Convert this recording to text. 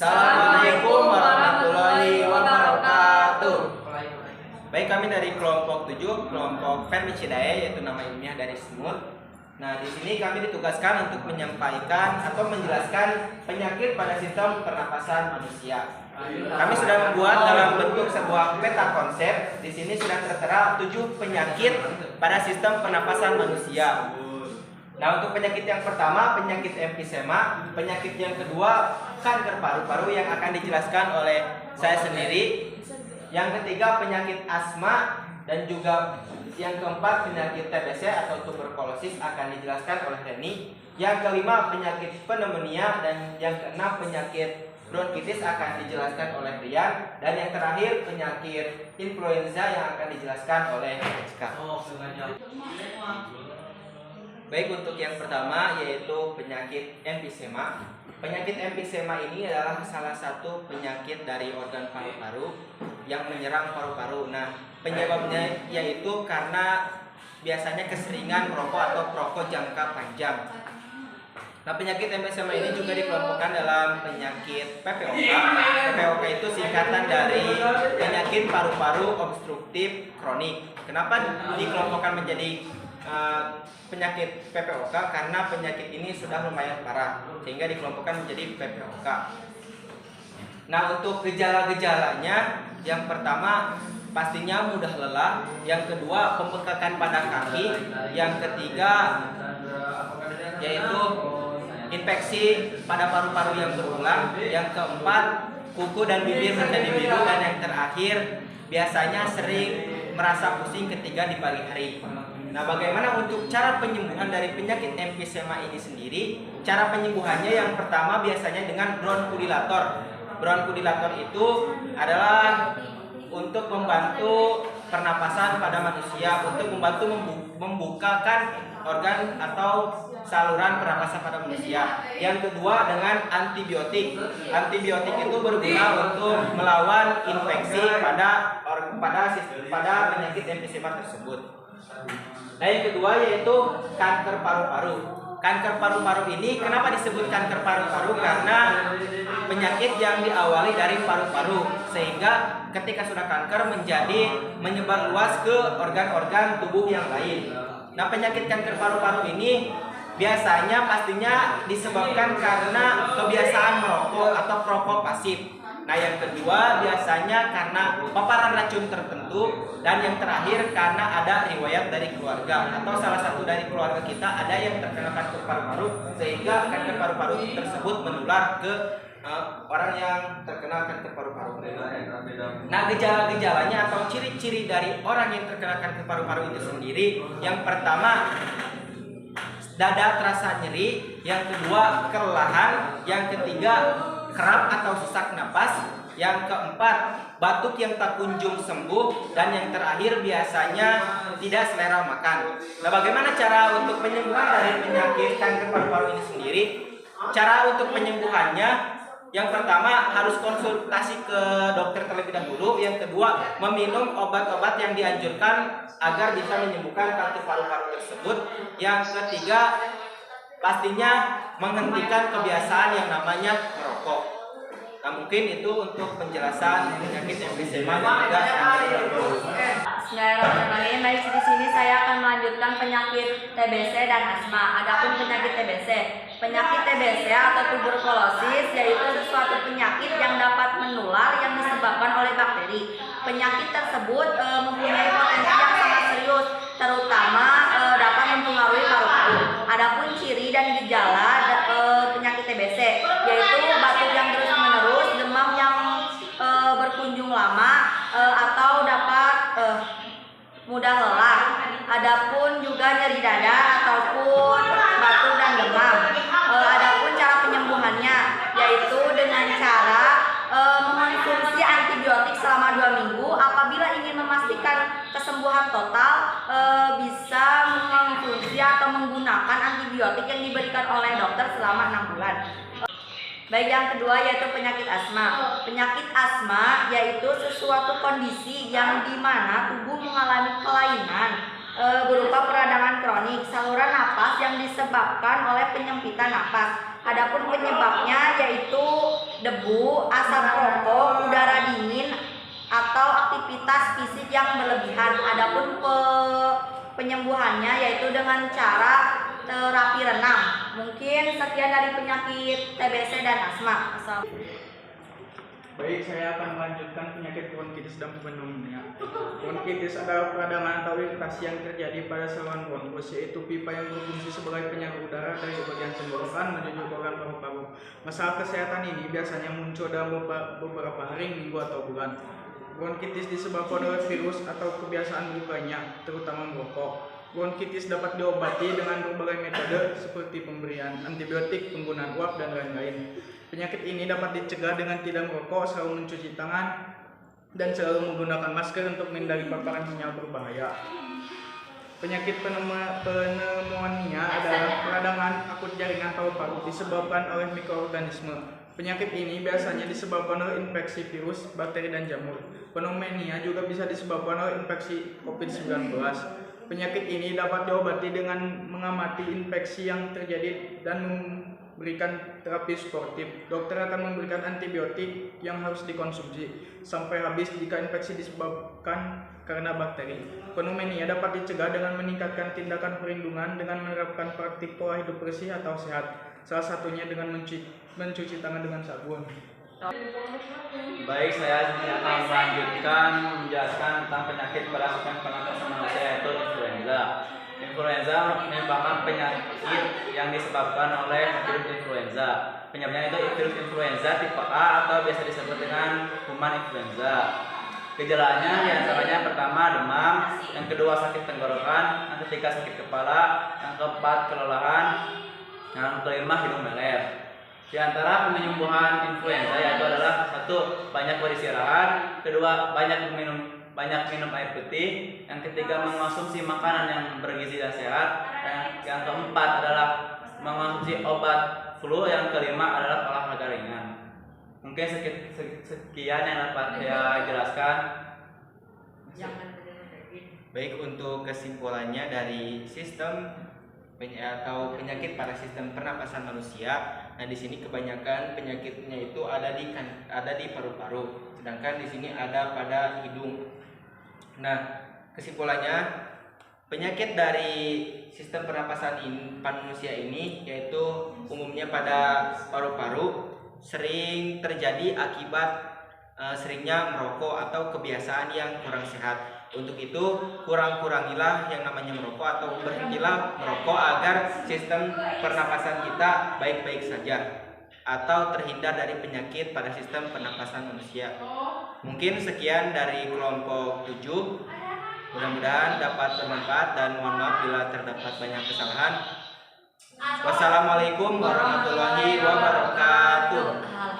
Assalamualaikum warahmatullahi wabarakatuh. Baik, kami dari kelompok 7, kelompok Vermicidae, yaitu nama ilmiah dari semut. Nah, di sini kami ditugaskan untuk menyampaikan atau menjelaskan penyakit pada sistem pernapasan manusia. Kami sudah membuat dalam bentuk sebuah peta konsep. Di sini sudah tertera 7 penyakit pada sistem pernapasan manusia. Nah, untuk penyakit yang pertama, penyakit emfisema. Penyakit yang kedua, kanker paru-paru yang akan dijelaskan oleh saya sendiri. Yang ketiga, penyakit asma. Dan juga yang keempat, penyakit TBC atau tuberkulosis akan dijelaskan oleh Reni. Yang kelima, penyakit pneumonia. Dan yang keenam, penyakit bronkitis akan dijelaskan oleh Rian. Dan yang terakhir, penyakit influenza yang akan dijelaskan oleh Rizka. Baik, untuk yang pertama yaitu penyakit emfisema. Penyakit emfisema ini adalah salah satu penyakit dari organ paru-paru yang menyerang paru-paru. Nah, penyebabnya yaitu karena biasanya keseringan merokok atau perokok jangka panjang. Nah, penyakit emfisema ini juga dikelompokkan dalam penyakit PPOK. PPOK itu singkatan dari penyakit paru-paru obstruktif kronik. Kenapa dikelompokkan menjadi penyakit PPOK? Karena penyakit ini sudah lumayan parah sehingga dikelompokkan menjadi PPOK. Nah, untuk gejala-gejalanya, yang pertama pastinya mudah lelah, yang kedua pembengkakan pada kaki, yang ketiga yaitu infeksi pada paru-paru yang berulang, yang keempat kuku dan bibir menjadi biru, dan yang terakhir biasanya sering merasa pusing ketika di pagi hari. Nah, bagaimana untuk cara penyembuhan dari penyakit emfisema ini sendiri? Cara penyembuhannya yang pertama biasanya dengan bronchodilator. Bronchodilator itu adalah untuk membantu pernapasan pada manusia, untuk membantu membukakan organ atau saluran pernapasan pada manusia. Yang kedua dengan antibiotik. Antibiotik itu berguna untuk melawan infeksi pada penyakit emfisema tersebut. Nah, yang kedua yaitu kanker paru-paru. Kanker paru-paru ini kenapa disebut kanker paru-paru? Karena penyakit yang diawali dari paru-paru, sehingga ketika sudah kanker menyebar luas ke organ-organ tubuh yang lain. Nah, penyakit kanker paru-paru ini biasanya pastinya disebabkan karena kebiasaan merokok atau perokok pasif. Nah, yang kedua biasanya karena paparan racun tertentu, dan yang terakhir karena ada riwayat dari keluarga atau salah satu dari keluarga kita ada yang terkena kanker paru-paru, sehingga kanker paru-paru tersebut menular ke orang yang terkena kanker paru-paru. Nah, gejala-gejalanya atau ciri-ciri dari orang yang terkena kanker paru-paru itu sendiri, yang pertama dada terasa nyeri, yang kedua kelelahan, yang ketiga kram atau sesak napas, yang keempat batuk yang tak kunjung sembuh, dan yang terakhir biasanya tidak selera makan. Nah, bagaimana cara untuk penyembuhan dari penyakit kanker paru-paru ini sendiri? Cara untuk penyembuhannya, yang pertama harus konsultasi ke dokter terlebih dahulu. Yang kedua, meminum obat-obat yang dianjurkan agar bisa menyembuhkan kanker paru-paru tersebut. Yang ketiga, pastinya menghentikan kebiasaan yang namanya merokok. Nah, mungkin itu untuk penjelasan penyakit emfisema dan juga kanker paru-paru. Bismillahirrahmanirrahim. Baik, di sini saya akan melanjutkan penyakit TBC dan asma. Adapun penyakit TBC, penyakit TBC atau tuberkulosis yaitu suatu penyakit yang dapat menular yang disebabkan oleh bakteri. Penyakit tersebut mempunyai potensi yang sangat serius, terutama dapat mempengaruhi paru-paru. Adapun ciri dan gejala penyakit TBC yaitu batuk yang terus-menerus, demam yang berkunjung lama, atau dapat mudah lelah. Adapun juga nyeri dada ataupun batuk dan demam. Adapun cara penyembuhannya yaitu dengan cara mengonsumsi antibiotik selama 2 minggu. Apabila ingin memastikan kesembuhan total, bisa mengonsumsi atau menggunakan antibiotik yang diberikan oleh dokter selama 6 bulan. Baik, yang kedua yaitu penyakit asma. Penyakit asma yaitu sesuatu kondisi yang dimana tubuh mengalami kelainan berupa peradangan kronik saluran napas yang disebabkan oleh penyempitan napas. Adapun penyebabnya yaitu debu, asap rokok, udara dingin, atau aktivitas fisik yang berlebihan. Adapun penyembuhannya yaitu dengan cara terapi renang. Mungkin sekian dari penyakit TBC dan asma. Baik, saya akan melanjutkan penyakit bronkitis dan pneumonia. Bronkitis adalah peradangan atau iritasi yang terjadi pada saluran bronkus, yaitu pipa yang berfungsi sebagai penyerap udara dari bagian tenggorokan menuju ke organ paru-paru. Masalah kesehatan ini biasanya muncul dalam beberapa hari, minggu, atau bulan. Bronkitis disebabkan oleh virus atau kebiasaan berukanya, terutama merokok. Bronkitis dapat diobati dengan berbagai metode seperti pemberian antibiotik, penggunaan uap, dan lain-lain. Penyakit ini dapat dicegah dengan tidak merokok, selalu mencuci tangan, dan selalu menggunakan masker untuk menghindari paparan sinyal berbahaya. Penyakit pneumonia adalah peradangan akut jaringan paru-paru disebabkan oleh mikroorganisme. Penyakit ini biasanya disebabkan oleh infeksi virus, bakteri, dan jamur. Pneumonia juga bisa disebabkan oleh infeksi COVID-19. Penyakit ini dapat diobati dengan mengamati infeksi yang terjadi dan memberikan terapi suportif. Dokter akan memberikan antibiotik yang harus dikonsumsi sampai habis jika infeksi disebabkan karena bakteri. Pneumonia dapat dicegah dengan meningkatkan tindakan perlindungan dengan menerapkan praktik pola hidup bersih atau sehat. Salah satunya dengan mencuci tangan dengan sabun. Baik, saya akan melanjutkan menjelaskan tentang penyakit pada sistem pernapasan manusia, yaitu influenza. Influenza merupakan penyakit yang disebabkan oleh virus influenza. Penyebabnya itu virus influenza tipe A atau biasa disebut dengan kuman influenza. Gejalanya diantaranya pertama demam, yang kedua sakit tenggorokan, yang ketiga sakit kepala, yang keempat kelelahan, yang kelima hidung meler. Di antara penyembuhan influenza yaitu adalah satu, banyak beristirahat, kedua, banyak minum air putih, yang ketiga mengonsumsi makanan yang bergizi dan sehat, yang keempat adalah mengonsumsi obat flu, yang kelima adalah olahraga ringan. Mungkin sekian yang dapat saya jelaskan. Baik, untuk kesimpulannya dari sistem penyakit pada sistem pernapasan manusia. Nah, di sini kebanyakan penyakitnya itu ada di paru-paru, sedangkan di sini ada pada hidung. Nah, kesimpulannya penyakit dari sistem pernapasan manusia ini yaitu umumnya pada paru-paru, sering terjadi akibat seringnya merokok atau kebiasaan yang kurang sehat. Untuk itu, kurangilah yang namanya merokok atau berhentilah merokok agar sistem pernapasan kita baik-baik saja atau terhindar dari penyakit pada sistem pernapasan manusia. Mungkin sekian dari kelompok 7. Mudah-mudahan dapat bermanfaat dan mohon maaf bila terdapat banyak kesalahan. Wassalamualaikum warahmatullahi wabarakatuh.